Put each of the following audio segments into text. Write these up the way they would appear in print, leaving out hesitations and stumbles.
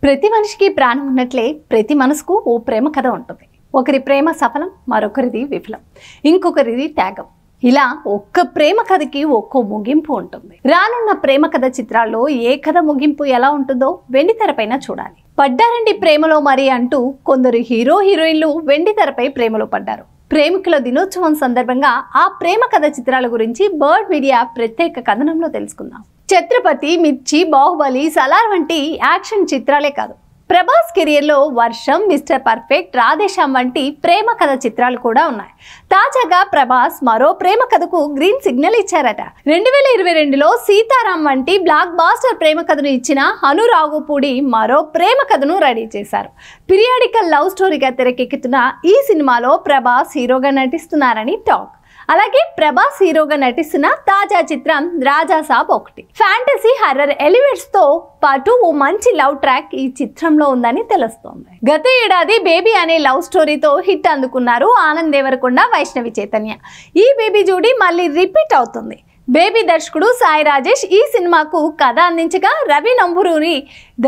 ప్రతి మనిషికి ప్రాణం ఉన్నట్లే ప్రతి మనసుకు ఓ ప్రేమ కథ ఉంటుంది. ఒకరి ప్రేమ సఫలం, మరొకరిది విఫలం, ఇంకొకరిది త్యాగం. ఇలా ఒక్క ప్రేమ కథకి ఒక్కో ముగింపు ఉంటుంది. రానున్న ప్రేమ కథ చిత్రాల్లో ఏ కథ ముగింపు ఎలా ఉంటుందో వెండితెరపైన చూడాలి. పడ్డారండి ప్రేమలో మరి అంటూ కొందరు హీరో హీరోయిన్లు వెండితెరపై ప్రేమలో పడ్డారు. ప్రేమికుల దినోత్సవం సందర్భంగా ఆ ప్రేమ కథ చిత్రాల గురించి బర్డ్ మీడియా ప్రత్యేక కథనంలో తెలుసుకుందాం. ఛత్రపతి, మిర్చి, బాహుబలి, సలార్ వంటి యాక్షన్ చిత్రాలే కాదు, ప్రభాస్ కెరియర్లో వర్షం, మిస్టర్ పర్ఫెక్ట్, రాధేశ్యామ్ వంటి ప్రేమ కథ చిత్రాలు కూడా ఉన్నాయి. తాజాగా ప్రభాస్ మరో ప్రేమ కథకు గ్రీన్ సిగ్నల్ ఇచ్చారట. 2022లో సీతారాం వంటి బ్లాక్ బాస్టర్ ప్రేమ కథను ఇచ్చిన అనురాగుపూడి మరో ప్రేమ కథను రెడీ చేశారు. పీరియాడికల్ లవ్ స్టోరీగా తెరకెక్కుతున్న ఈ సినిమాలో ప్రభాస్ హీరోగా నటిస్తున్నారని టాక్. అలాగే ప్రభాస్ హీరోగా నటిస్తున్న తాజా చిత్రం రాజా సాబ్ ఒకటి. ఫ్యాంటసీ హర్రర్ ఎలిమెంట్స్ తో పాటు ఓ మంచి లవ్ ట్రాక్ ఈ చిత్రంలో ఉందని తెలుస్తోంది. గత ఏడాది బేబీ అనే లవ్ స్టోరీతో హిట్ అందుకున్నారు ఆనంద్ దేవరకొండ, వైష్ణవి చైతన్య. ఈ బేబీ జోడీ మళ్ళీ రిపీట్ అవుతుంది. బేబీ దర్శకుడు సాయి రాజేష్ ఈ సినిమాకు కథ అందించగా రవి నంబూరుని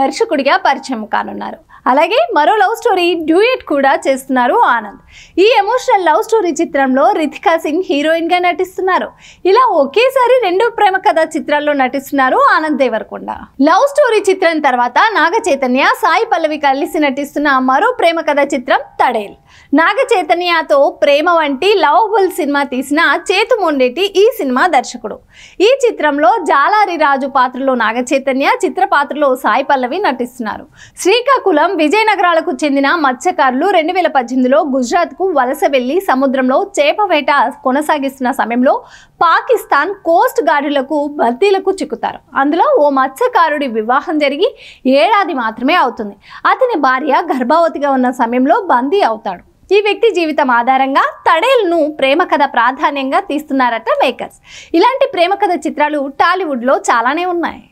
దర్శకుడిగా పరిచయం కానున్నారు. అలాగే మరో లవ్ స్టోరీ డ్యూయట్ కూడా చేస్తున్నారు ఆనంద్. ఈ ఎమోషనల్ లవ్ స్టోరీ చిత్రంలో రితికా సింగ్ హీరోయిన్ గా నటిస్తున్నారు. ఇలా ఒకేసారి 2 ప్రేమ కథ చిత్రాల్లో నటిస్తున్నారు ఆనంద్ దేవరకొండ. లవ్ స్టోరీ చిత్రం తర్వాత నాగ చైతన్య, సాయి పల్లవి కలిసి నటిస్తున్న మరో ప్రేమ కథ చిత్రం తడేల్. నాగ చైతన్యతో ప్రేమ వంటి లవబుల్ సినిమా తీసిన చేతు మొండేటి ఈ సినిమా దర్శకుడు. ఈ చిత్రంలో జాలారి రాజు పాత్రలో నాగ చైతన్య, చిత్ర పాత్రలో సాయి పల్లవి నటిస్తున్నారు. శ్రీకాకుళం, విజయనగరాలకు చెందిన మత్స్యకారులు 2018లో గుజరాత్కు వలస వెళ్లి సముద్రంలో చేప వేట కొనసాగిస్తున్న సమయంలో పాకిస్తాన్ కోస్ట్ గార్డులకు బద్దీలకు చిక్కుతారు. అందులో ఓ మత్స్యకారుడి వివాహం జరిగి ఏడాది మాత్రమే అవుతుంది. అతని భార్య గర్భవతిగా ఉన్న సమయంలో బందీ అవుతాడు. ఈ వ్యక్తి జీవితం ఆధారంగా తడేల్ను ప్రేమ కథ ప్రాధాన్యంగా తీస్తున్నారట మేకర్స్. ఇలాంటి ప్రేమ కథ చిత్రాలు టాలీవుడ్లో చాలానే ఉన్నాయి.